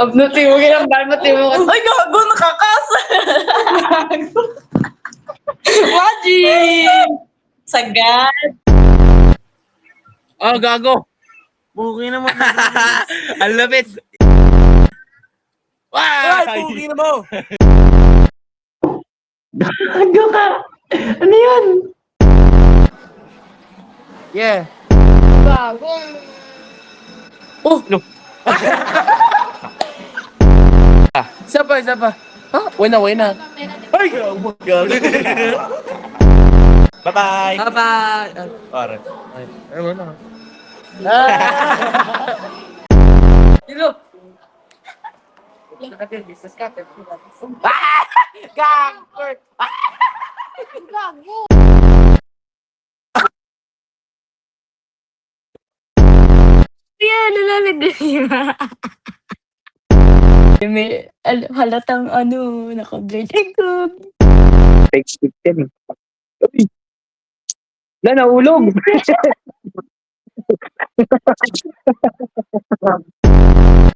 Abnuti mo, ginambalmati mo. Ay, gago, nakakasa. Waji! Sagad. Oh, gago. Puki naman. Ang lapit. Ay, Wow! puki na mo! Gago ka! Ano yun? Yeah. Gago. Oh, no. Isa pa. Ha? Wala. Ay, gago. Bye-bye. Bye-bye. Pare. Ay, wala. Sino? Yan, nalalagay niya. May halatang naka-blurred. Ay, God. Fake stick yan. Uy! Na, nahulog!